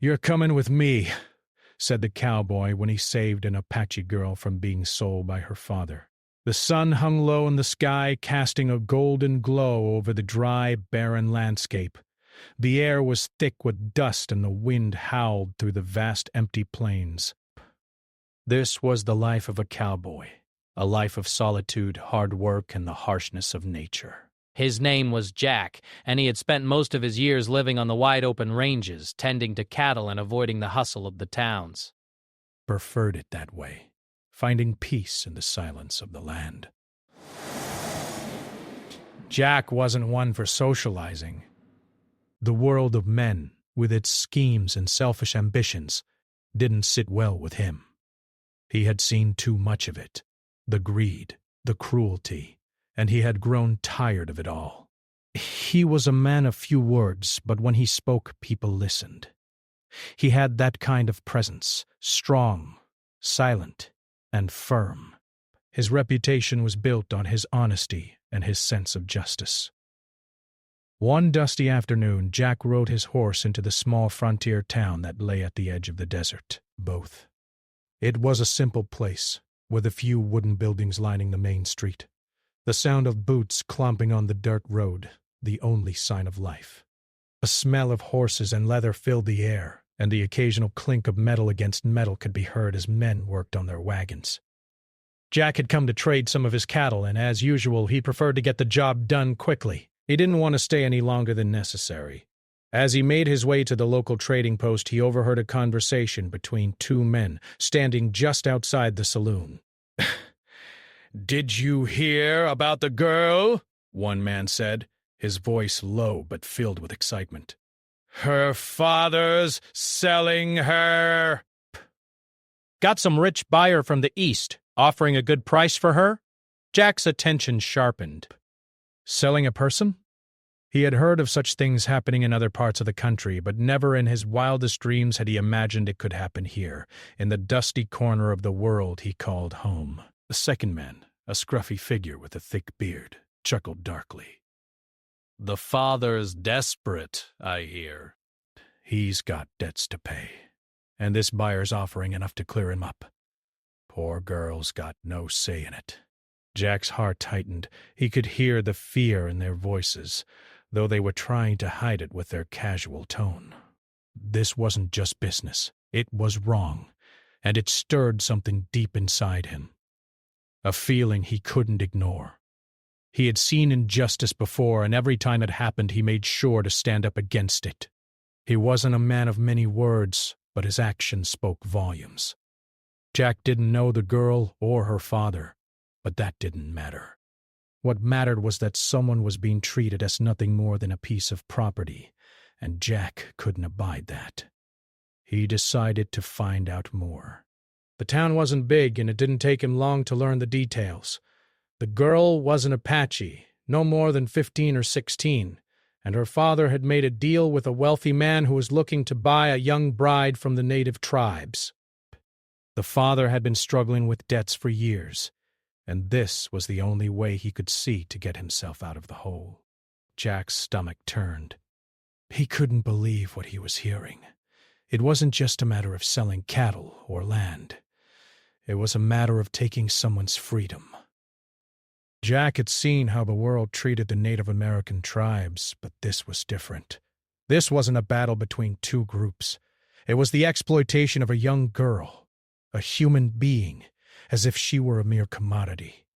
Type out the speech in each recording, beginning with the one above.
"You're coming with me," said the cowboy when he saved an Apache girl from being sold by her father. The sun hung low in the sky, casting a golden glow over the dry, barren landscape. The air was thick with dust and the wind howled through the vast empty plains. This was the life of a cowboy, a life of solitude, hard work, and the harshness of nature. His name was Jack, and he had spent most of his years living on the wide-open ranges, tending to cattle and avoiding the hustle of the towns. Preferred it that way, finding peace in the silence of the land. Jack wasn't one for socializing. The world of men, with its schemes and selfish ambitions, didn't sit well with him. He had seen too much of it, the greed, the cruelty, and he had grown tired of it all. He was a man of few words, but when he spoke, people listened. He had that kind of presence, strong, silent, and firm. His reputation was built on his honesty and his sense of justice. One dusty afternoon, Jack rode his horse into the small frontier town that lay at the edge of the desert, Both. It was a simple place, with a few wooden buildings lining the main street. The sound of boots clomping on the dirt road, the only sign of life. A smell of horses and leather filled the air, and the occasional clink of metal against metal could be heard as men worked on their wagons. Jack had come to trade some of his cattle, and as usual, he preferred to get the job done quickly. He didn't want to stay any longer than necessary. As he made his way to the local trading post, he overheard a conversation between two men standing just outside the saloon. "Did you hear about the girl?" one man said, his voice low but filled with excitement. "Her father's selling her." "Got some rich buyer from the east, offering a good price for her?" Jack's attention sharpened. Selling a person? He had heard of such things happening in other parts of the country, but never in his wildest dreams had he imagined it could happen here, in the dusty corner of the world he called home. The second man, a scruffy figure with a thick beard, chuckled darkly. "The father's desperate, I hear." "He's got debts to pay, and this buyer's offering enough to clear him up. Poor girl's got no say in it." Jack's heart tightened. He could hear the fear in their voices, though they were trying to hide it with their casual tone. This wasn't just business. It was wrong, and it stirred something deep inside him. A feeling he couldn't ignore. He had seen injustice before, and every time it happened he made sure to stand up against it. He wasn't a man of many words, but his actions spoke volumes. Jack didn't know the girl or her father, but that didn't matter. What mattered was that someone was being treated as nothing more than a piece of property, and Jack couldn't abide that. He decided to find out more. The town wasn't big, and it didn't take him long to learn the details. The girl was an Apache, no more than 15 or 16, and her father had made a deal with a wealthy man who was looking to buy a young bride from the native tribes. The father had been struggling with debts for years, and this was the only way he could see to get himself out of the hole. Jack's stomach turned. He couldn't believe what he was hearing. It wasn't just a matter of selling cattle or land. It was a matter of taking someone's freedom. Jack had seen how the world treated the Native American tribes, but this was different. This wasn't a battle between two groups. It was the exploitation of a young girl, a human being, as if she were a mere commodity.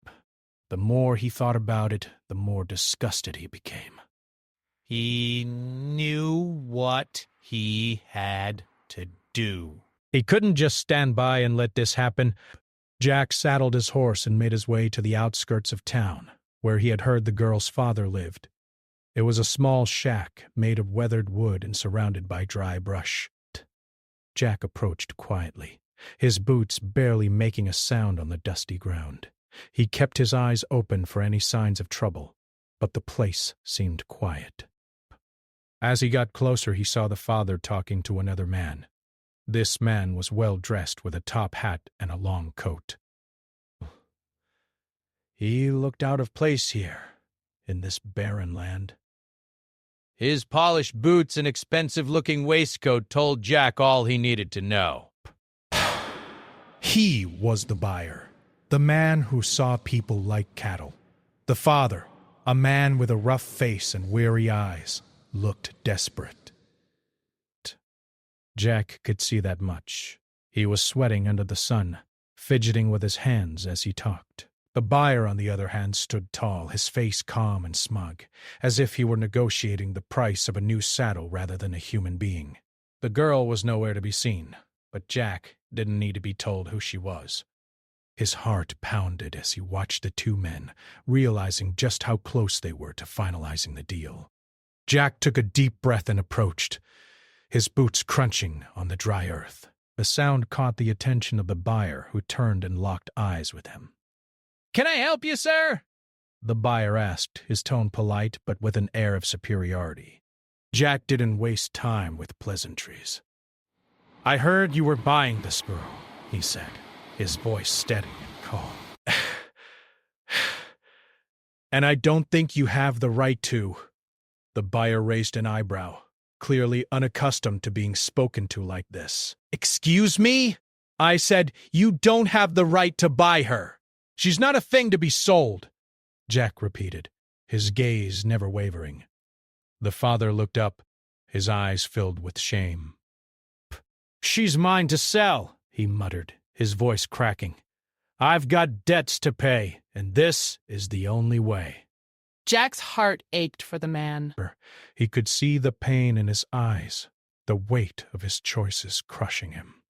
The more he thought about it, the more disgusted he became. He knew what he had to do. He couldn't just stand by and let this happen. Jack saddled his horse and made his way to the outskirts of town, where he had heard the girl's father lived. It was a small shack made of weathered wood and surrounded by dry brush. Jack approached quietly, his boots barely making a sound on the dusty ground. He kept his eyes open for any signs of trouble, but the place seemed quiet. As he got closer, he saw the father talking to another man. This man was well dressed with a top hat and a long coat. He looked out of place here, in this barren land. His polished boots and expensive-looking waistcoat told Jack all he needed to know. He was the buyer, the man who saw people like cattle. The father, a man with a rough face and weary eyes, looked desperate. Jack could see that much. He was sweating under the sun, fidgeting with his hands as he talked. The buyer, on the other hand, stood tall, his face calm and smug, as if he were negotiating the price of a new saddle rather than a human being. The girl was nowhere to be seen, but Jack didn't need to be told who she was. His heart pounded as he watched the two men, realizing just how close they were to finalizing the deal. Jack took a deep breath and approached, his boots crunching on the dry earth. The sound caught the attention of the buyer, who turned and locked eyes with him. "Can I help you, sir?" the buyer asked, his tone polite but with an air of superiority. Jack didn't waste time with pleasantries. "I heard you were buying this girl," he said, his voice steady and calm. "And I don't think you have the right to." The buyer raised an eyebrow, clearly unaccustomed to being spoken to like this. "Excuse me? I said you don't have the right to buy her. She's not a thing to be sold," Jack repeated, his gaze never wavering. The father looked up, his eyes filled with shame. "She's mine to sell," he muttered, his voice cracking. "I've got debts to pay, and this is the only way." Jack's heart ached for the man. He could see the pain in his eyes, the weight of his choices crushing him.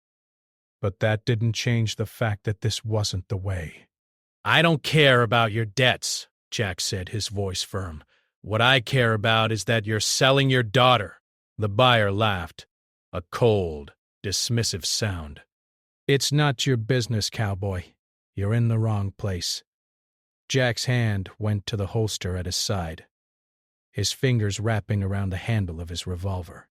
But that didn't change the fact that this wasn't the way. "I don't care about your debts," Jack said, his voice firm. "What I care about is that you're selling your daughter." The buyer laughed, a cold, dismissive sound. "It's not your business, cowboy. You're in the wrong place." Jack's hand went to the holster at his side, his fingers wrapping around the handle of his revolver.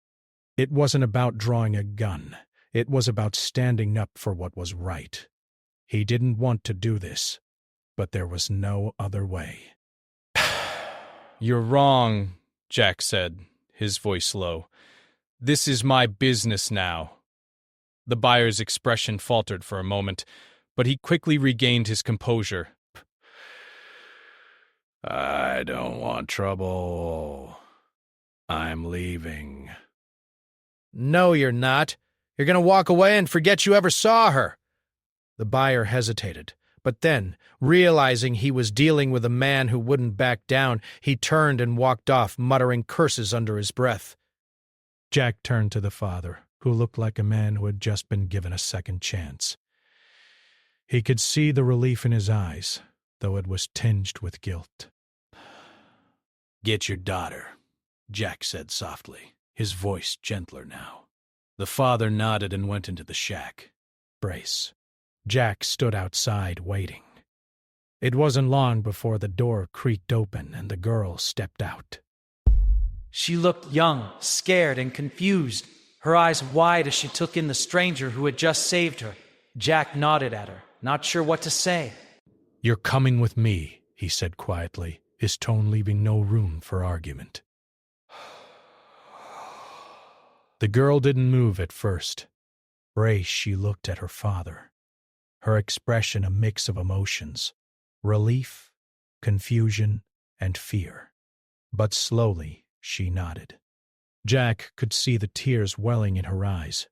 It wasn't about drawing a gun. It was about standing up for what was right. He didn't want to do this, but there was no other way. "You're wrong," Jack said, his voice low. "This is my business now." The buyer's expression faltered for a moment, but he quickly regained his composure. "I don't want trouble. I'm leaving." "No, you're not. You're going to walk away and forget you ever saw her." The buyer hesitated, but then, realizing he was dealing with a man who wouldn't back down, he turned and walked off, muttering curses under his breath. Jack turned to the father, who looked like a man who had just been given a second chance. He could see the relief in his eyes, though it was tinged with guilt. "Get your daughter," Jack said softly, his voice gentler now. The father nodded and went into the shack. Brace. Jack stood outside, waiting. It wasn't long before the door creaked open and the girl stepped out. She looked young, scared, and confused, her eyes wide as she took in the stranger who had just saved her. Jack nodded at her, not sure what to say. "You're coming with me," he said quietly, his tone leaving no room for argument. The girl didn't move at first. Brace, she looked at her father, her expression a mix of emotions, relief, confusion, and fear. But slowly she nodded. Jack could see the tears welling in her eyes,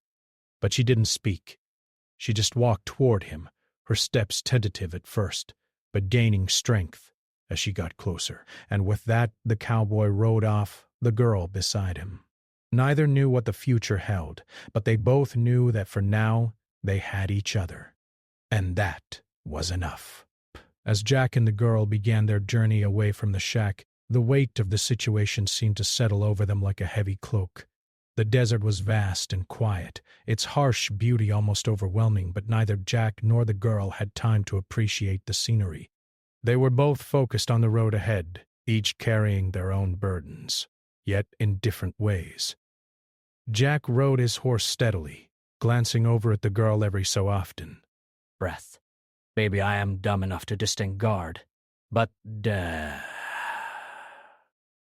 but she didn't speak. She just walked toward him, her steps tentative at first, but gaining strength as she got closer, and with that the cowboy rode off, the girl beside him. Neither knew what the future held, but they both knew that for now they had each other, and that was enough. As Jack and the girl began their journey away from the shack, the weight of the situation seemed to settle over them like a heavy cloak. The desert was vast and quiet, its harsh beauty almost overwhelming, but neither Jack nor the girl had time to appreciate the scenery. They were both focused on the road ahead, each carrying their own burdens, yet in different ways. Jack rode his horse steadily, glancing over at the girl every so often. "Breath. Maybe I am dumb enough to distinct guard, but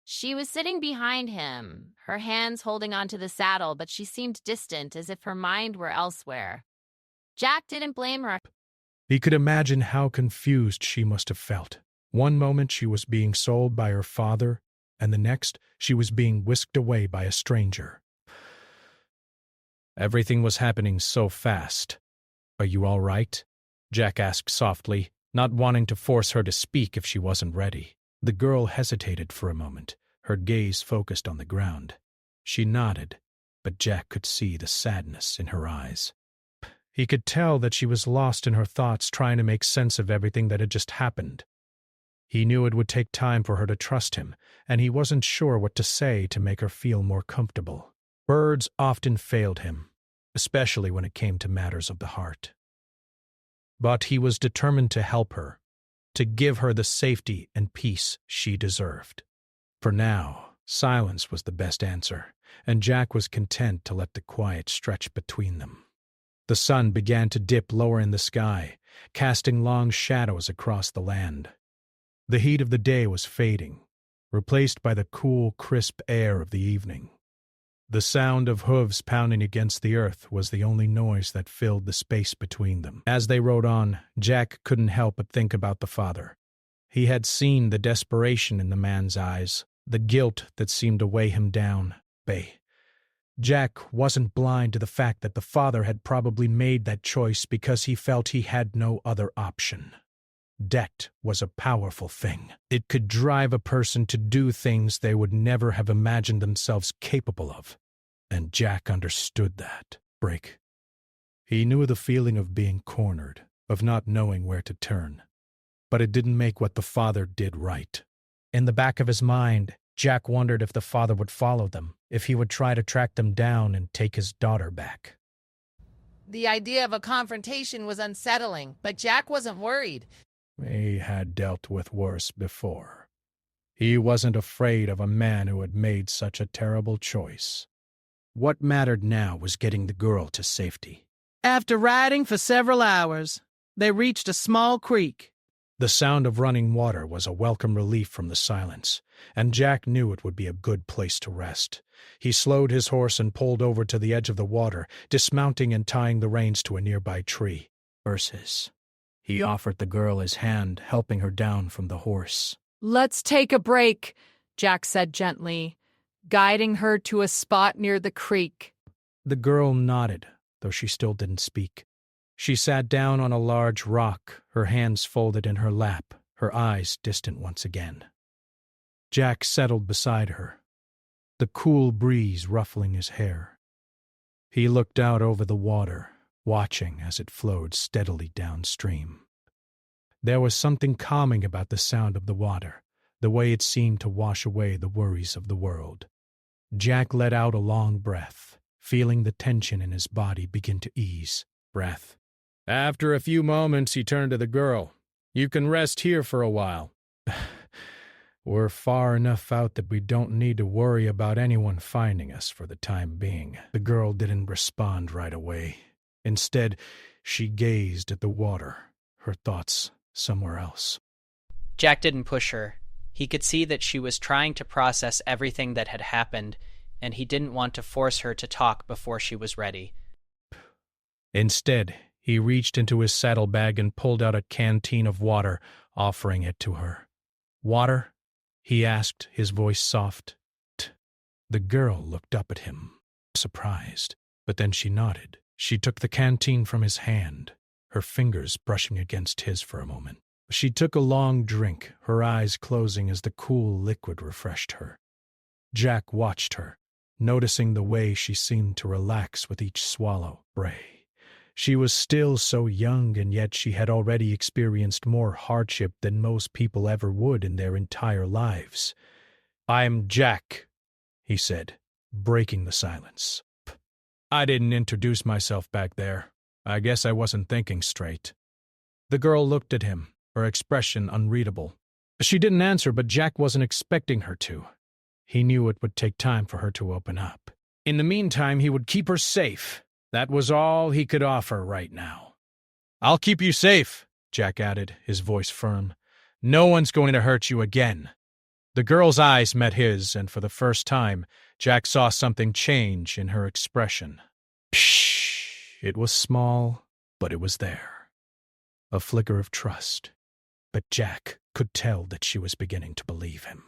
She was sitting behind him, her hands holding onto the saddle, but she seemed distant, as if her mind were elsewhere. Jack didn't blame her. He could imagine how confused she must have felt. One moment she was being sold by her father, and the next she was being whisked away by a stranger. Everything was happening so fast. "Are you all right?" Jack asked softly, not wanting to force her to speak if she wasn't ready. The girl hesitated for a moment, her gaze focused on the ground. She nodded, but Jack could see the sadness in her eyes. He could tell that she was lost in her thoughts, trying to make sense of everything that had just happened. He knew it would take time for her to trust him, and he wasn't sure what to say to make her feel more comfortable. Words often failed him, especially when it came to matters of the heart. But he was determined to help her, to give her the safety and peace she deserved. For now, silence was the best answer, and Jack was content to let the quiet stretch between them. The sun began to dip lower in the sky, casting long shadows across the land. The heat of the day was fading, replaced by the cool, crisp air of the evening. The sound of hooves pounding against the earth was the only noise that filled the space between them. As they rode on, Jack couldn't help but think about the father. He had seen the desperation in the man's eyes, the guilt that seemed to weigh him down. Jack wasn't blind to the fact that the father had probably made that choice because he felt he had no other option. Debt was a powerful thing. It could drive a person to do things they would never have imagined themselves capable of. And Jack understood that. He knew the feeling of being cornered, of not knowing where to turn. But it didn't make what the father did right. In the back of his mind, Jack wondered if the father would follow them, if he would try to track them down and take his daughter back. The idea of a confrontation was unsettling, but Jack wasn't worried. He had dealt with worse before. He wasn't afraid of a man who had made such a terrible choice. What mattered now was getting the girl to safety. After riding for several hours, they reached a small creek. The sound of running water was a welcome relief from the silence, and Jack knew it would be a good place to rest. He slowed his horse and pulled over to the edge of the water, dismounting and tying the reins to a nearby tree. He offered the girl his hand, helping her down from the horse. "Let's take a break," Jack said gently, guiding her to a spot near the creek. The girl nodded, though she still didn't speak. She sat down on a large rock, her hands folded in her lap, her eyes distant once again. Jack settled beside her, the cool breeze ruffling his hair. He looked out over the water, watching as it flowed steadily downstream. There was something calming about the sound of the water, the way it seemed to wash away the worries of the world. Jack let out a long breath, feeling the tension in his body begin to ease. After a few moments, he turned to the girl. "You can rest here for a while. We're far enough out that we don't need to worry about anyone finding us for the time being." The girl didn't respond right away. Instead, she gazed at the water, her thoughts somewhere else. Jack didn't push her. He could see that she was trying to process everything that had happened, and he didn't want to force her to talk before she was ready. Instead, he reached into his saddlebag and pulled out a canteen of water, offering it to her. "Water?" he asked, his voice soft. The girl looked up at him, surprised, but then she nodded. She took the canteen from his hand, her fingers brushing against his for a moment. She took a long drink, her eyes closing as the cool liquid refreshed her. Jack watched her, noticing the way she seemed to relax with each swallow. She was still so young, and yet she had already experienced more hardship than most people ever would in their entire lives. "I'm Jack," he said, breaking the silence. "I didn't introduce myself back there. I guess I wasn't thinking straight." The girl looked at him, her expression unreadable. She didn't answer, but Jack wasn't expecting her to. He knew it would take time for her to open up. In the meantime, he would keep her safe. That was all he could offer right now. "I'll keep you safe," Jack added, his voice firm. "No one's going to hurt you again." The girl's eyes met his, and for the first time, Jack saw something change in her expression. Pshh! It was small, but it was there. A flicker of trust. But Jack could tell that she was beginning to believe him.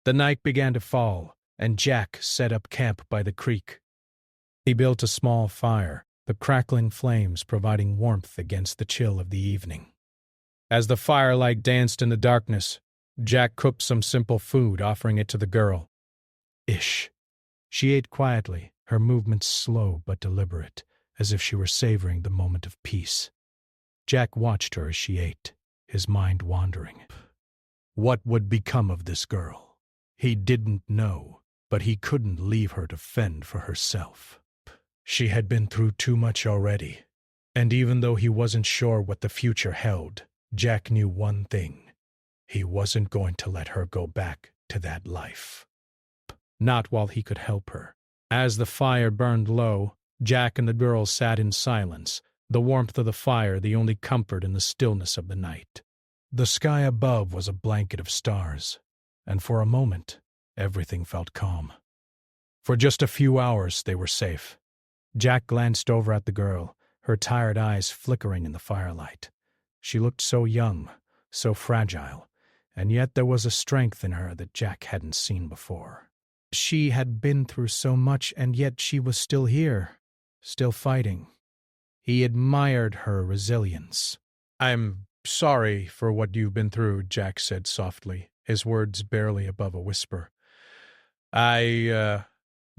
The night began to fall, and Jack set up camp by the creek. He built a small fire, the crackling flames providing warmth against the chill of the evening. As the firelight danced in the darkness, Jack cooked some simple food, offering it to the girl. Ish. She ate quietly, her movements slow but deliberate, as if she were savoring the moment of peace. Jack watched her as she ate, his mind wandering. What would become of this girl? He didn't know, but he couldn't leave her to fend for herself. She had been through too much already, and even though he wasn't sure what the future held, Jack knew one thing. He wasn't going to let her go back to that life. Not while he could help her. As the fire burned low, Jack and the girl sat in silence, the warmth of the fire the only comfort in the stillness of the night. The sky above was a blanket of stars, and for a moment, everything felt calm. For just a few hours, they were safe. Jack glanced over at the girl, her tired eyes flickering in the firelight. She looked so young, so fragile, and yet there was a strength in her that Jack hadn't seen before. She had been through so much, and yet she was still here, still fighting. He admired her resilience. "I'm sorry for what you've been through," Jack said softly, his words barely above a whisper. "I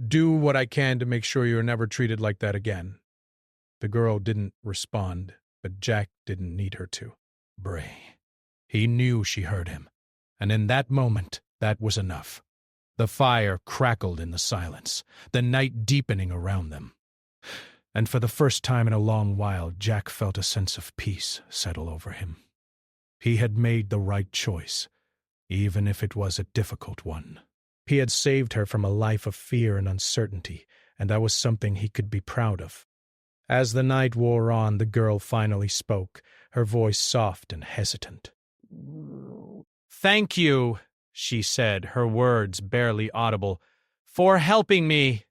do what I can to make sure you're never treated like that again." The girl didn't respond, but Jack didn't need her to. Bray. He knew she heard him, and in that moment, that was enough. The fire crackled in the silence, the night deepening around them. And for the first time in a long while, Jack felt a sense of peace settle over him. He had made the right choice, even if it was a difficult one. He had saved her from a life of fear and uncertainty, and that was something he could be proud of. As the night wore on, the girl finally spoke, her voice soft and hesitant. "Thank you," she said, her words barely audible, "for helping me."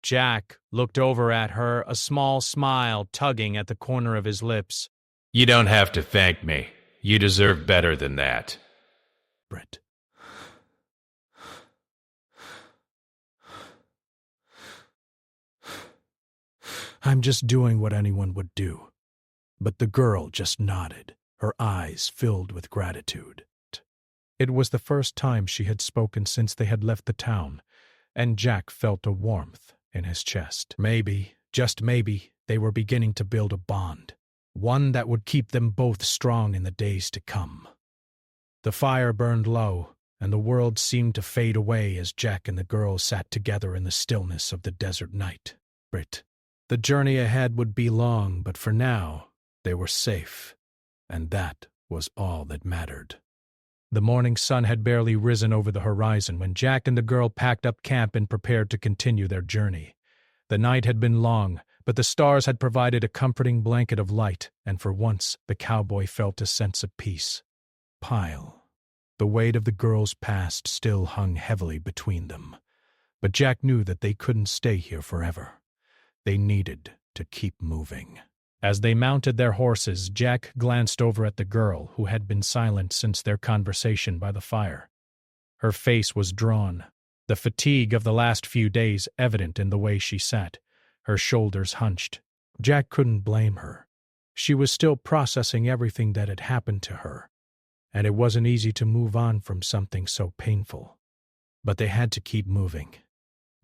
Jack looked over at her, a small smile tugging at the corner of his lips. "You don't have to thank me. You deserve better than that." Brett. "I'm just doing what anyone would do." But the girl just nodded, her eyes filled with gratitude. It was the first time she had spoken since they had left the town, and Jack felt a warmth in his chest. Maybe, just maybe, they were beginning to build a bond, one that would keep them both strong in the days to come. The fire burned low, and the world seemed to fade away as Jack and the girl sat together in the stillness of the desert night. The journey ahead would be long, but for now, they were safe, and that was all that mattered. The morning sun had barely risen over the horizon when Jack and the girl packed up camp and prepared to continue their journey. The night had been long, but the stars had provided a comforting blanket of light, and for once the cowboy felt a sense of peace. The weight of the girl's past still hung heavily between them, but Jack knew that they couldn't stay here forever. They needed to keep moving. As they mounted their horses, Jack glanced over at the girl, who had been silent since their conversation by the fire. Her face was drawn, the fatigue of the last few days evident in the way she sat, her shoulders hunched. Jack couldn't blame her. She was still processing everything that had happened to her, and it wasn't easy to move on from something so painful. But they had to keep moving.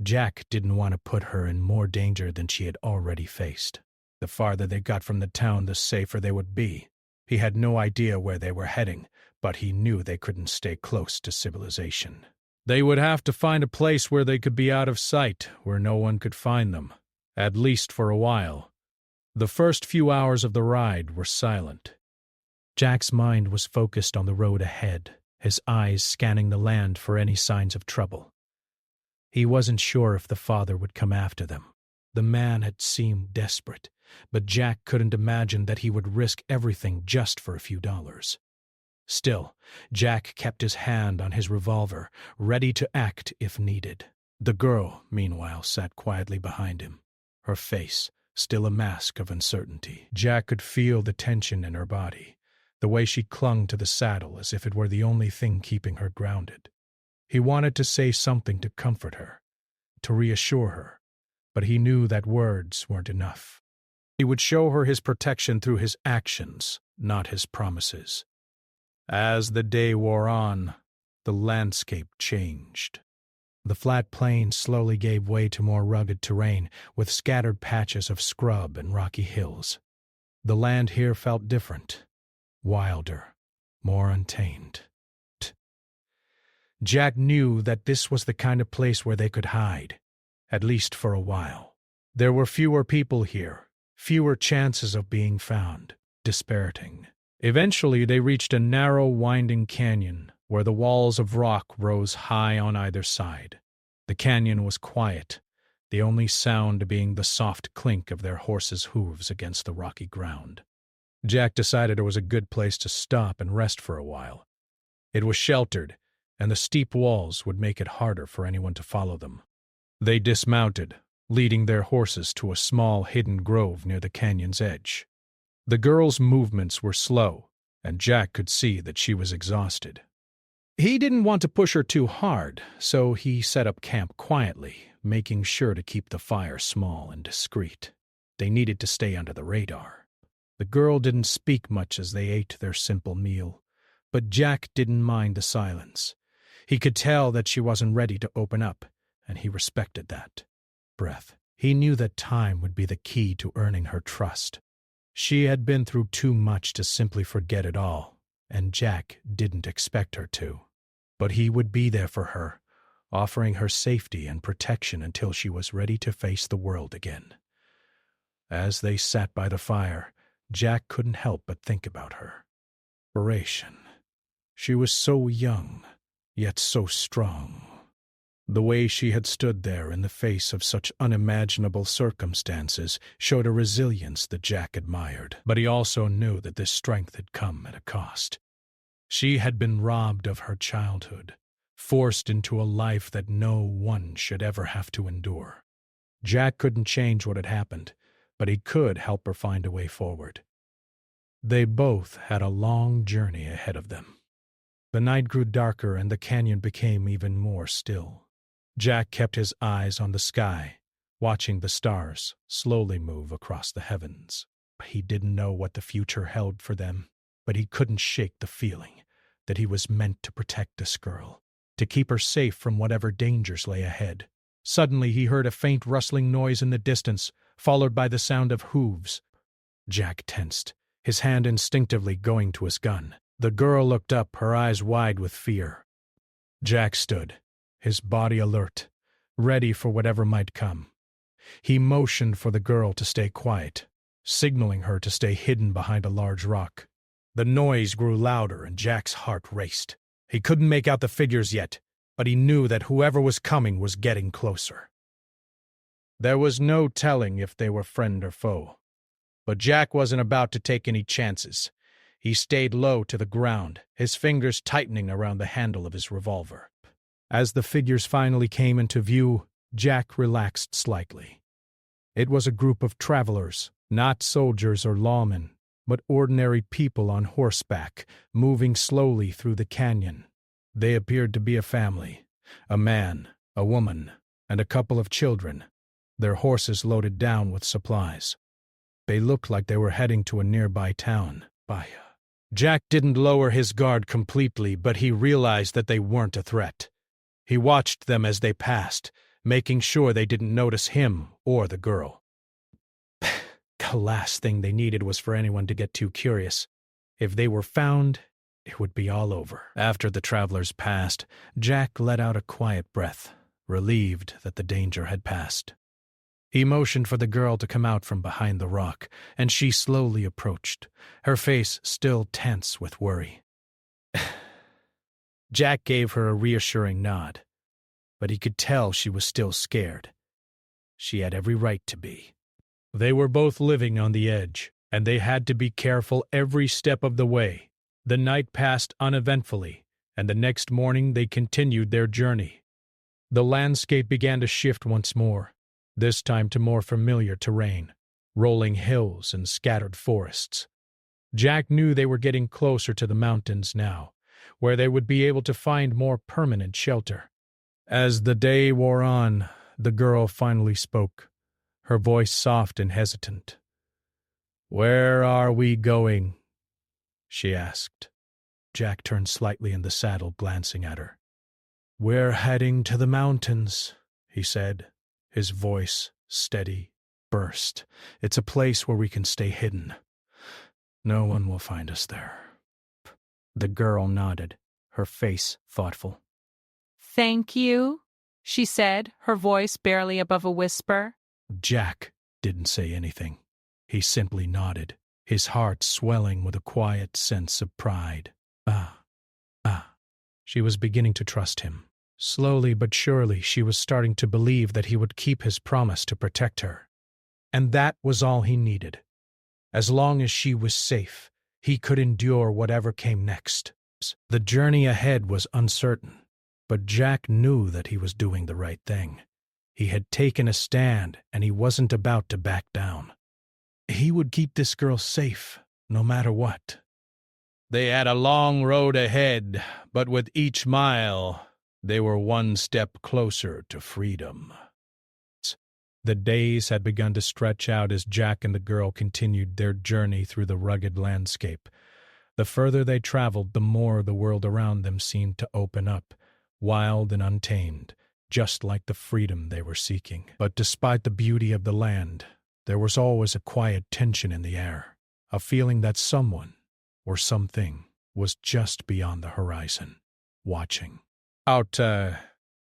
Jack didn't want to put her in more danger than she had already faced. The farther they got from the town, the safer they would be. He had no idea where they were heading, but he knew they couldn't stay close to civilization. They would have to find a place where they could be out of sight, where no one could find them, at least for a while. The first few hours of the ride were silent. Jack's mind was focused on the road ahead, his eyes scanning the land for any signs of trouble. He wasn't sure if the father would come after them. The man had seemed desperate, but Jack couldn't imagine that he would risk everything just for a few dollars. Still, Jack kept his hand on his revolver, ready to act if needed. The girl, meanwhile, sat quietly behind him, her face still a mask of uncertainty. Jack could feel the tension in her body, the way she clung to the saddle as if it were the only thing keeping her grounded. He wanted to say something to comfort her, to reassure her, but he knew that words weren't enough. He would show her his protection through his actions, not his promises. As the day wore on, the landscape changed. The flat plains slowly gave way to more rugged terrain, with scattered patches of scrub and rocky hills. The land here felt different, wilder, more untamed. Jack knew that this was the kind of place where they could hide, at least for a while. There were fewer people here, fewer chances of being found, dispiriting. Eventually they reached a narrow, winding canyon where the walls of rock rose high on either side. The canyon was quiet, the only sound being the soft clink of their horses' hooves against the rocky ground. Jack decided it was a good place to stop and rest for a while. It was sheltered, and the steep walls would make it harder for anyone to follow them. They dismounted, leading their horses to a small hidden grove near the canyon's edge. The girl's movements were slow, and Jack could see that she was exhausted. He didn't want to push her too hard, so he set up camp quietly, making sure to keep the fire small and discreet. They needed to stay under the radar. The girl didn't speak much as they ate their simple meal, but Jack didn't mind the silence. He could tell that she wasn't ready to open up, and he respected that. Breath. He knew that time would be the key to earning her trust. She had been through too much to simply forget it all, and Jack didn't expect her to. But he would be there for her, offering her safety and protection until she was ready to face the world again. As they sat by the fire, Jack couldn't help but think about her. Narration. She was so young, yet so strong. The way she had stood there in the face of such unimaginable circumstances showed a resilience that Jack admired, but he also knew that this strength had come at a cost. She had been robbed of her childhood, forced into a life that no one should ever have to endure. Jack couldn't change what had happened, but he could help her find a way forward. They both had a long journey ahead of them. The night grew darker and the canyon became even more still. Jack kept his eyes on the sky, watching the stars slowly move across the heavens. He didn't know what the future held for them, but he couldn't shake the feeling that he was meant to protect this girl, to keep her safe from whatever dangers lay ahead. Suddenly he heard a faint rustling noise in the distance, followed by the sound of hooves. Jack tensed, his hand instinctively going to his gun. The girl looked up, her eyes wide with fear. Jack stood, his body alert, ready for whatever might come. He motioned for the girl to stay quiet, signaling her to stay hidden behind a large rock. The noise grew louder and Jack's heart raced. He couldn't make out the figures yet, but he knew that whoever was coming was getting closer. There was no telling if they were friend or foe, but Jack wasn't about to take any chances. He stayed low to the ground, his fingers tightening around the handle of his revolver. As the figures finally came into view, Jack relaxed slightly. It was a group of travelers, not soldiers or lawmen, but ordinary people on horseback, moving slowly through the canyon. They appeared to be a family, a man, a woman, and a couple of children, their horses loaded down with supplies. They looked like they were heading to a nearby town. Jack didn't lower his guard completely, but he realized that they weren't a threat. He watched them as they passed, making sure they didn't notice him or the girl. The last thing they needed was for anyone to get too curious. If they were found, it would be all over. After the travelers passed, Jack let out a quiet breath, relieved that the danger had passed. He motioned for the girl to come out from behind the rock, and she slowly approached, her face still tense with worry. Jack gave her a reassuring nod, but he could tell she was still scared. She had every right to be. They were both living on the edge, and they had to be careful every step of the way. The night passed uneventfully, and the next morning they continued their journey. The landscape began to shift once more, this time to more familiar terrain, rolling hills and scattered forests. Jack knew they were getting closer to the mountains now, where they would be able to find more permanent shelter. As the day wore on, the girl finally spoke, her voice soft and hesitant. "Where are we going?" she asked. Jack turned slightly in the saddle, glancing at her. "We're heading to the mountains," he said, his voice steady, burst. "It's a place where we can stay hidden. No one will find us there." The girl nodded, her face thoughtful. "Thank you," she said, her voice barely above a whisper. Jack didn't say anything. He simply nodded, his heart swelling with a quiet sense of pride. She was beginning to trust him. Slowly but surely she was starting to believe that he would keep his promise to protect her. And that was all he needed. As long as she was safe, he could endure whatever came next. The journey ahead was uncertain, but Jack knew that he was doing the right thing. He had taken a stand, and he wasn't about to back down. He would keep this girl safe, no matter what. They had a long road ahead, but with each mile, they were one step closer to freedom. The days had begun to stretch out as Jack and the girl continued their journey through the rugged landscape. The further they traveled, the more the world around them seemed to open up, wild and untamed, just like the freedom they were seeking. But despite the beauty of the land, there was always a quiet tension in the air, a feeling that someone, or something, was just beyond the horizon, watching.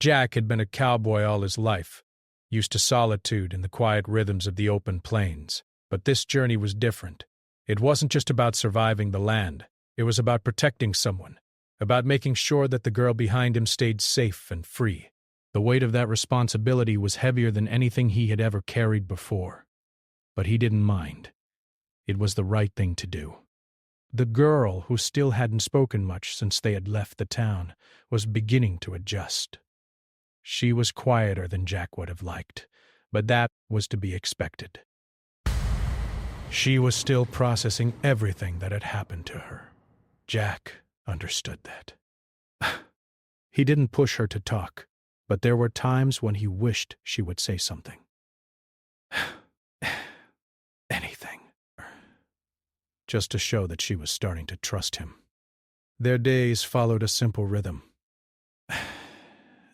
Jack had been a cowboy all his life, used to solitude and the quiet rhythms of the open plains. But this journey was different. It wasn't just about surviving the land. It was about protecting someone, about making sure that the girl behind him stayed safe and free. The weight of that responsibility was heavier than anything he had ever carried before. But he didn't mind. It was the right thing to do. The girl, who still hadn't spoken much since they had left the town, was beginning to adjust. She was quieter than Jack would have liked, but that was to be expected. She was still processing everything that had happened to her. Jack understood that. He didn't push her to talk, but there were times when he wished she would say something. Anything. Just to show that she was starting to trust him. Their days followed a simple rhythm.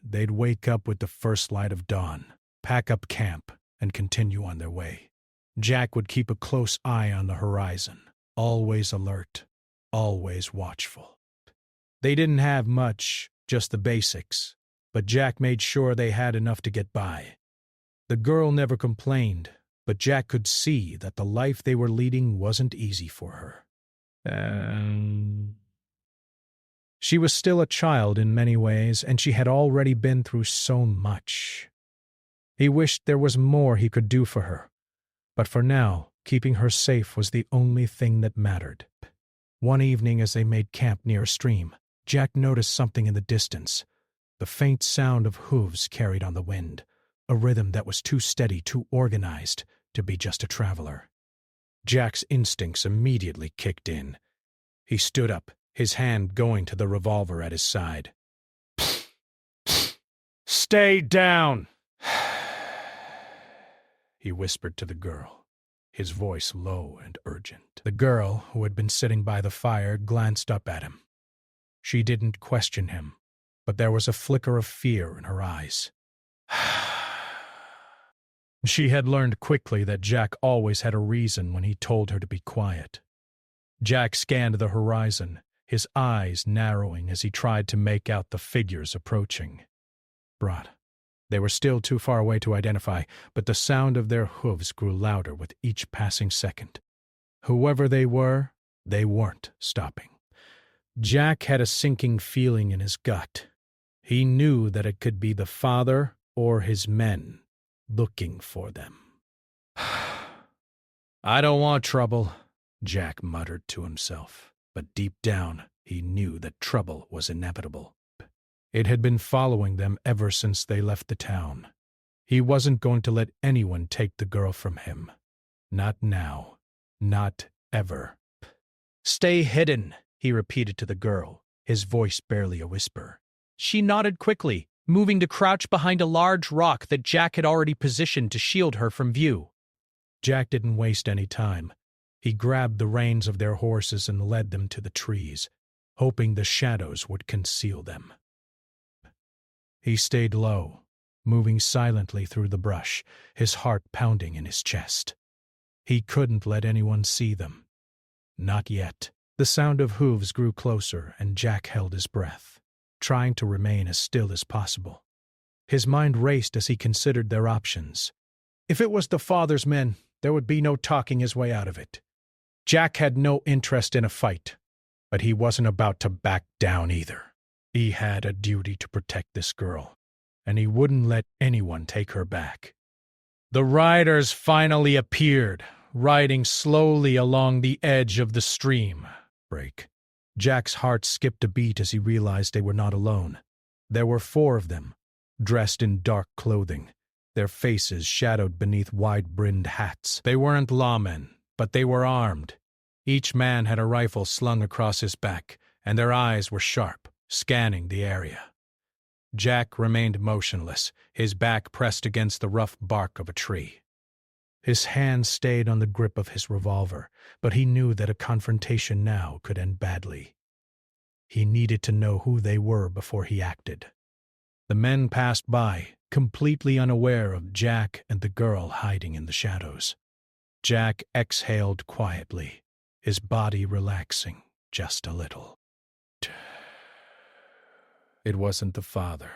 They'd wake up with the first light of dawn, pack up camp, and continue on their way. Jack would keep a close eye on the horizon, always alert, always watchful. They didn't have much, just the basics, but Jack made sure they had enough to get by. The girl never complained, but Jack could see that the life they were leading wasn't easy for her. She was still a child in many ways, and she had already been through so much. He wished there was more he could do for her, but for now, keeping her safe was the only thing that mattered. One evening as they made camp near a stream, Jack noticed something in the distance, the faint sound of hooves carried on the wind, a rhythm that was too steady, too organized, to be just a traveler. Jack's instincts immediately kicked in. He stood up, his hand going to the revolver at his side. "Stay down!" he whispered to the girl, his voice low and urgent. The girl, who had been sitting by the fire, glanced up at him. She didn't question him, but there was a flicker of fear in her eyes. She had learned quickly that Jack always had a reason when he told her to be quiet. Jack scanned the horizon, his eyes narrowing as he tried to make out the figures approaching. They were still too far away to identify, but the sound of their hooves grew louder with each passing second. Whoever they were, they weren't stopping. Jack had a sinking feeling in his gut. He knew that it could be the father or his men looking for them. "I don't want trouble," Jack muttered to himself. but deep down he knew that trouble was inevitable. It had been following them ever since they left the town. He wasn't going to let anyone take the girl from him. Not now. Not ever. "Stay hidden," he repeated to the girl, his voice barely a whisper. She nodded quickly, moving to crouch behind a large rock that Jack had already positioned to shield her from view. Jack didn't waste any time. He grabbed the reins of their horses and led them to the trees, hoping the shadows would conceal them. He stayed low, moving silently through the brush, his heart pounding in his chest. He couldn't let anyone see them. Not yet. The sound of hooves grew closer, and Jack held his breath, trying to remain as still as possible. His mind raced as he considered their options. If it was the father's men, there would be no talking his way out of it. Jack had no interest in a fight, but he wasn't about to back down either. He had a duty to protect this girl, and he wouldn't let anyone take her back. The riders finally appeared, riding slowly along the edge of the stream. Jack's heart skipped a beat as he realized they were not alone. There were 4 of them, dressed in dark clothing, their faces shadowed beneath wide-brimmed hats. They weren't lawmen, but they were armed. Each man had a rifle slung across his back, and their eyes were sharp, scanning the area. Jack remained motionless, his back pressed against the rough bark of a tree. His hand stayed on the grip of his revolver, but he knew that a confrontation now could end badly. He needed to know who they were before he acted. The men passed by, completely unaware of Jack and the girl hiding in the shadows. Jack exhaled quietly, his body relaxing just a little. It wasn't the father.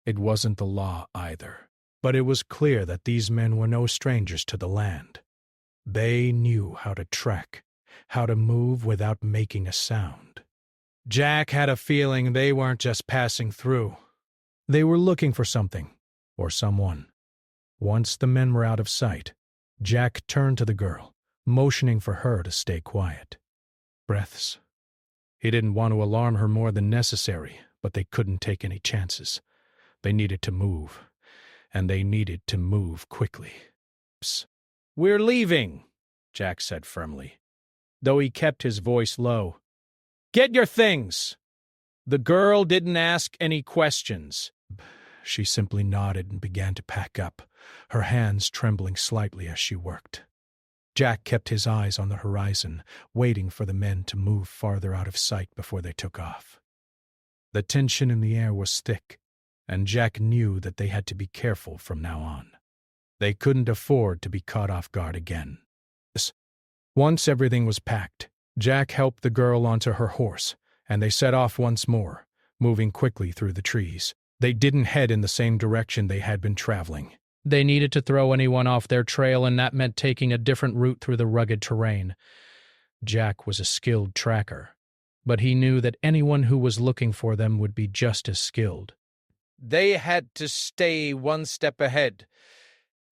It wasn't the law either. But it was clear that these men were no strangers to the land. They knew how to track, how to move without making a sound. Jack had a feeling they weren't just passing through. They were looking for something, or someone. Once the men were out of sight, Jack turned to the girl, motioning for her to stay quiet. Breaths. He didn't want to alarm her more than necessary, but they couldn't take any chances. They needed to move. And they needed to move quickly. "We're leaving," Jack said firmly, though he kept his voice low. "Get your things." The girl didn't ask any questions. She simply nodded and began to pack up, her hands trembling slightly as she worked. Jack kept his eyes on the horizon, waiting for the men to move farther out of sight before they took off. The tension in the air was thick, and Jack knew that they had to be careful from now on. They couldn't afford to be caught off guard again. Once everything was packed, Jack helped the girl onto her horse, and they set off once more, moving quickly through the trees. They didn't head in the same direction they had been traveling. They needed to throw anyone off their trail, and that meant taking a different route through the rugged terrain. Jack was a skilled tracker, but he knew that anyone who was looking for them would be just as skilled. They had to stay one step ahead.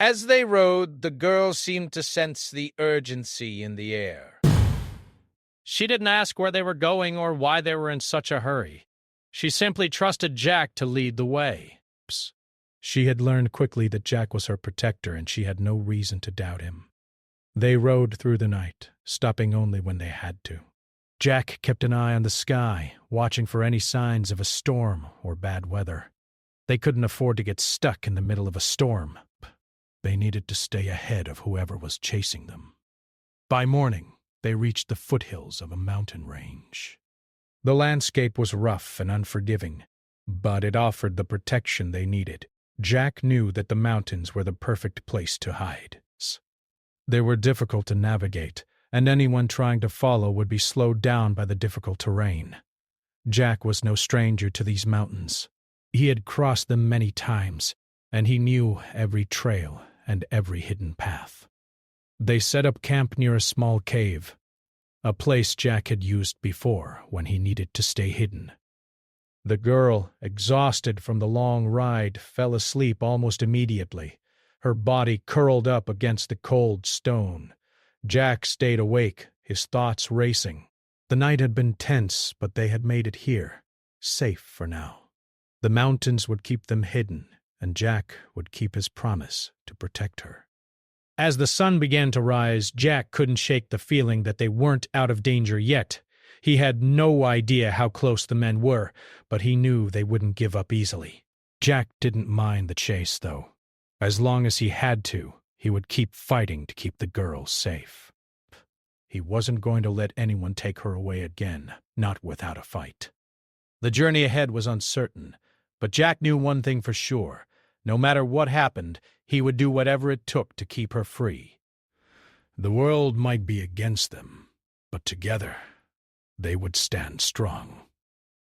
As they rode, the girl seemed to sense the urgency in the air. She didn't ask where they were going or why they were in such a hurry. She simply trusted Jack to lead the way. She had learned quickly that Jack was her protector, and she had no reason to doubt him. They rode through the night, stopping only when they had to. Jack kept an eye on the sky, watching for any signs of a storm or bad weather. They couldn't afford to get stuck in the middle of a storm. They needed to stay ahead of whoever was chasing them. By morning, they reached the foothills of a mountain range. The landscape was rough and unforgiving, but it offered the protection they needed. Jack knew that the mountains were the perfect place to hide. They were difficult to navigate, and anyone trying to follow would be slowed down by the difficult terrain. Jack was no stranger to these mountains. He had crossed them many times, and he knew every trail and every hidden path. They set up camp near a small cave, a place Jack had used before when he needed to stay hidden. The girl, exhausted from the long ride, fell asleep almost immediately, her body curled up against the cold stone. Jack stayed awake, his thoughts racing. The night had been tense, but they had made it here, safe for now. The mountains would keep them hidden, and Jack would keep his promise to protect her. As the sun began to rise, Jack couldn't shake the feeling that they weren't out of danger yet. He had no idea how close the men were, but he knew they wouldn't give up easily. Jack didn't mind the chase, though. As long as he had to, he would keep fighting to keep the girls safe. He wasn't going to let anyone take her away again, not without a fight. The journey ahead was uncertain, but Jack knew one thing for sure. No matter what happened, he would do whatever it took to keep her free. The world might be against them, but together, they would stand strong.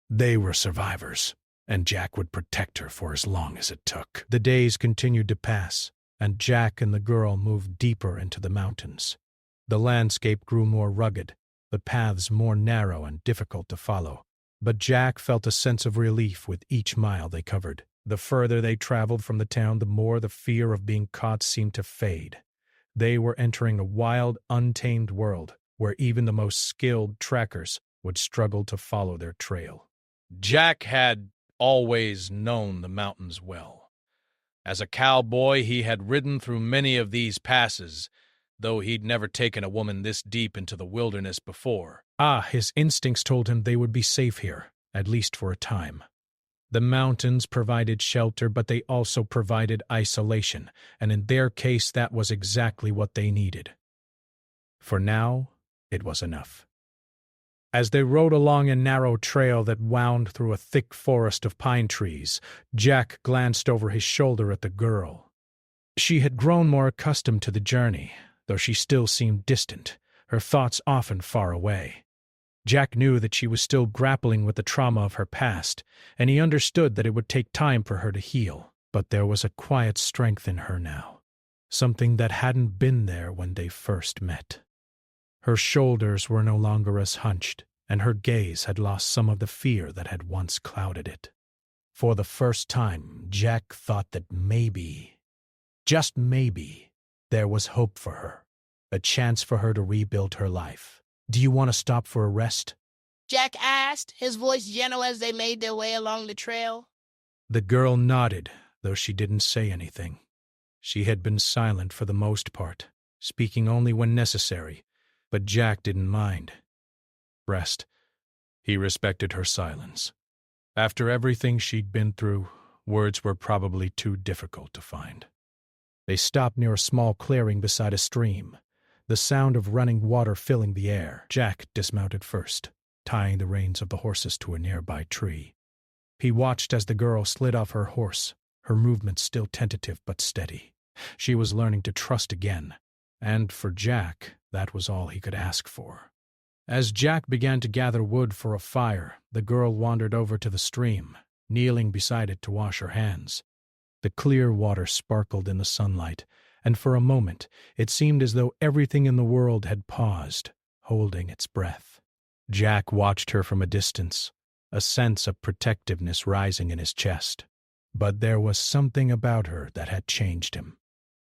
They were survivors, and Jack would protect her for as long as it took. The days continued to pass, and Jack and the girl moved deeper into the mountains. The landscape grew more rugged, the paths more narrow and difficult to follow. But Jack felt a sense of relief with each mile they covered. The further they traveled from the town, the more the fear of being caught seemed to fade. They were entering a wild, untamed world where even the most skilled trackers would struggle to follow their trail. Jack had always known the mountains well. As a cowboy, he had ridden through many of these passes, though he'd never taken a woman this deep into the wilderness before. His instincts told him they would be safe here, at least for a time. The mountains provided shelter, but they also provided isolation, and in their case that was exactly what they needed. For now, it was enough. As they rode along a narrow trail that wound through a thick forest of pine trees, Jack glanced over his shoulder at the girl. She had grown more accustomed to the journey, though she still seemed distant, her thoughts often far away. Jack knew that she was still grappling with the trauma of her past, and he understood that it would take time for her to heal. But there was a quiet strength in her now, something that hadn't been there when they first met. Her shoulders were no longer as hunched, and her gaze had lost some of the fear that had once clouded it. For the first time, Jack thought that maybe, just maybe, there was hope for her, a chance for her to rebuild her life. "Do you want to stop for a rest?" Jack asked, his voice gentle as they made their way along the trail. The girl nodded, though she didn't say anything. She had been silent for the most part, speaking only when necessary, but Jack didn't mind. Rest. He respected her silence. After everything she'd been through, words were probably too difficult to find. They stopped near a small clearing beside a stream, the sound of running water filling the air. Jack dismounted first, tying the reins of the horses to a nearby tree. He watched as the girl slid off her horse, her movements still tentative but steady. She was learning to trust again, and for Jack, that was all he could ask for. As Jack began to gather wood for a fire, the girl wandered over to the stream, kneeling beside it to wash her hands. The clear water sparkled in the sunlight, and for a moment it seemed as though everything in the world had paused, holding its breath. Jack watched her from a distance, a sense of protectiveness rising in his chest. But there was something about her that had changed him.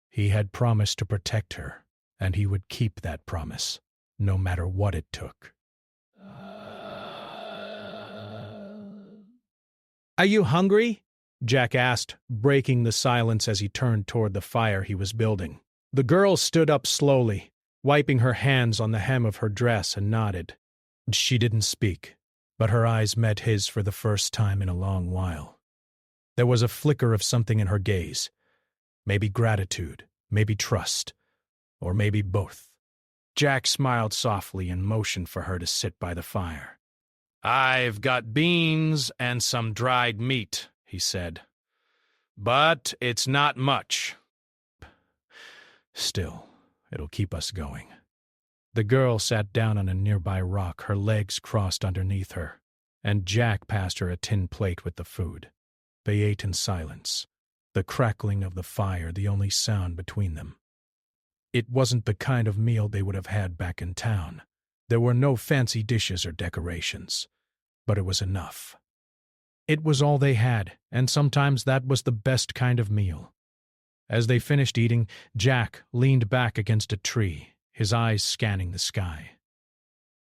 He had promised to protect her, and he would keep that promise, no matter what it took. "Are you hungry?" Jack asked, breaking the silence as he turned toward the fire he was building. The girl stood up slowly, wiping her hands on the hem of her dress, and nodded. She didn't speak, but her eyes met his for the first time in a long while. There was a flicker of something in her gaze. Maybe gratitude, maybe trust, or maybe both. Jack smiled softly and motioned for her to sit by the fire. "I've got beans and some dried meat," he said. "But it's not much. Still, it'll keep us going." The girl sat down on a nearby rock, her legs crossed underneath her, and Jack passed her a tin plate with the food. They ate in silence, the crackling of the fire the only sound between them. It wasn't the kind of meal they would have had back in town. There were no fancy dishes or decorations, but it was enough. It was all they had, and sometimes that was the best kind of meal. As they finished eating, Jack leaned back against a tree, his eyes scanning the sky.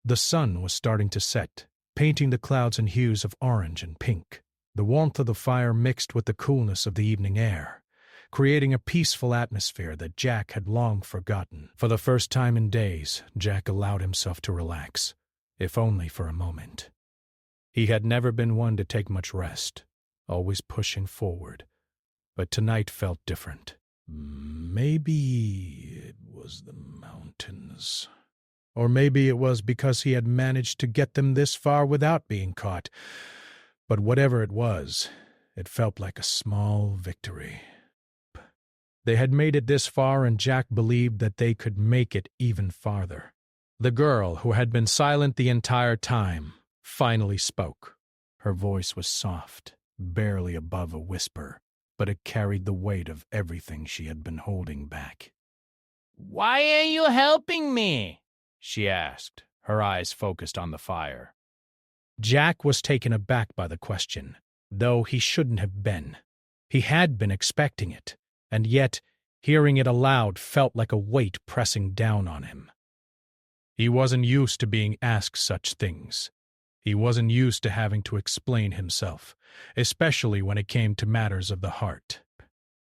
The sun was starting to set, painting the clouds in hues of orange and pink. The warmth of the fire mixed with the coolness of the evening air, creating a peaceful atmosphere that Jack had long forgotten. For the first time in days, Jack allowed himself to relax, if only for a moment. He had never been one to take much rest, always pushing forward, but tonight felt different. Maybe it was the mountains. Or maybe it was because he had managed to get them this far without being caught. But whatever it was, it felt like a small victory. They had made it this far, and Jack believed that they could make it even farther. The girl, who had been silent the entire time, finally spoke. Her voice was soft, barely above a whisper, but it carried the weight of everything she had been holding back. "Why are you helping me?" she asked, her eyes focused on the fire. Jack was taken aback by the question, though he shouldn't have been. He had been expecting it, and yet hearing it aloud felt like a weight pressing down on him. He wasn't used to being asked such things. He wasn't used to having to explain himself, especially when it came to matters of the heart.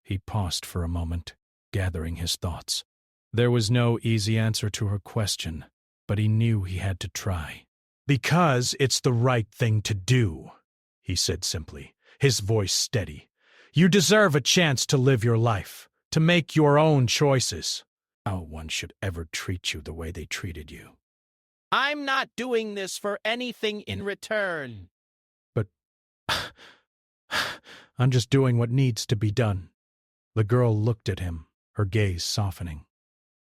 He paused for a moment, gathering his thoughts. There was no easy answer to her question, but he knew he had to try. "Because it's the right thing to do," he said simply, his voice steady. "You deserve a chance to live your life, to make your own choices. No one should ever treat you the way they treated you." I'm not doing this for anything in return. "But I'm just doing what needs to be done." The girl looked at him, her gaze softening.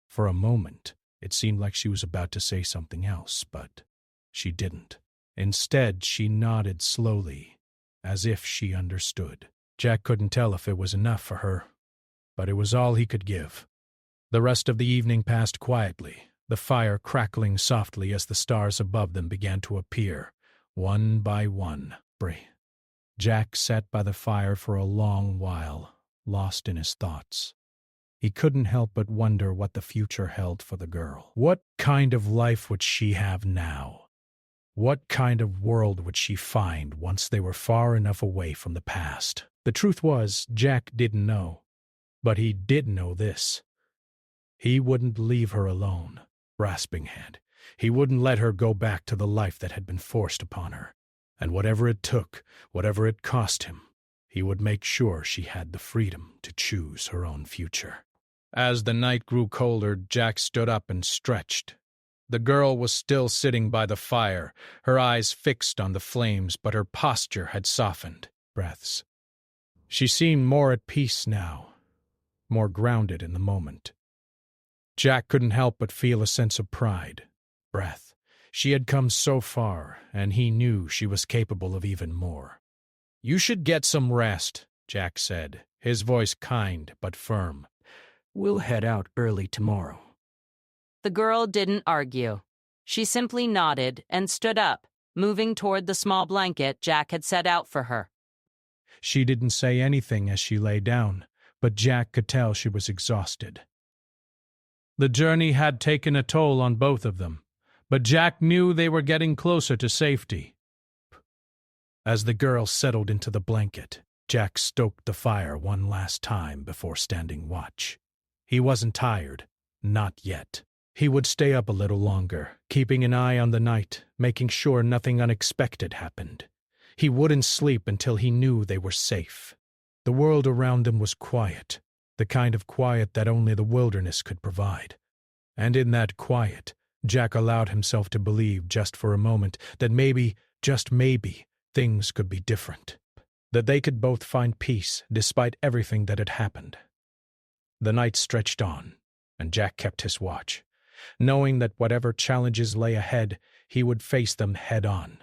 For a moment, it seemed like she was about to say something else, but she didn't. Instead, she nodded slowly, as if she understood. Jack couldn't tell if it was enough for her, but it was all he could give. The rest of the evening passed quietly, the fire crackling softly as the stars above them began to appear, one by one. Jack sat by the fire for a long while, lost in his thoughts. He couldn't help but wonder what the future held for the girl. What kind of life would she have now? What kind of world would she find once they were far enough away from the past? The truth was, Jack didn't know. But he did know this. He wouldn't leave her alone, grasping hand. He wouldn't let her go back to the life that had been forced upon her. And whatever it took, whatever it cost him, he would make sure she had the freedom to choose her own future. As the night grew colder, Jack stood up and stretched. The girl was still sitting by the fire, her eyes fixed on the flames, but her posture had softened. Breaths. She seemed more at peace now, more grounded in the moment. Jack couldn't help but feel a sense of pride. Breath. She had come so far, and he knew she was capable of even more. "You should get some rest," Jack said, his voice kind but firm. "We'll head out early tomorrow." The girl didn't argue. She simply nodded and stood up, moving toward the small blanket Jack had set out for her. She didn't say anything as she lay down, but Jack could tell she was exhausted. The journey had taken a toll on both of them, but Jack knew they were getting closer to safety. As the girl settled into the blanket, Jack stoked the fire one last time before standing watch. He wasn't tired, not yet. He would stay up a little longer, keeping an eye on the night, making sure nothing unexpected happened. He wouldn't sleep until he knew they were safe. The world around them was quiet, the kind of quiet that only the wilderness could provide. And in that quiet, Jack allowed himself to believe just for a moment that maybe, just maybe, things could be different. That they could both find peace despite everything that had happened. The night stretched on, and Jack kept his watch, knowing that whatever challenges lay ahead, he would face them head-on.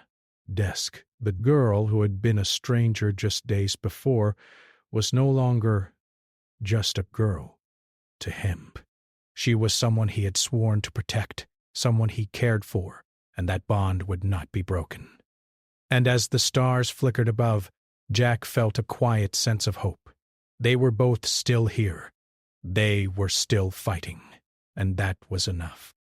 Dusk. The girl who had been a stranger just days before was no longer just a girl to him. She was someone he had sworn to protect, someone he cared for, and that bond would not be broken. And as the stars flickered above, Jack felt a quiet sense of hope. They were both still here. They were still fighting, and that was enough.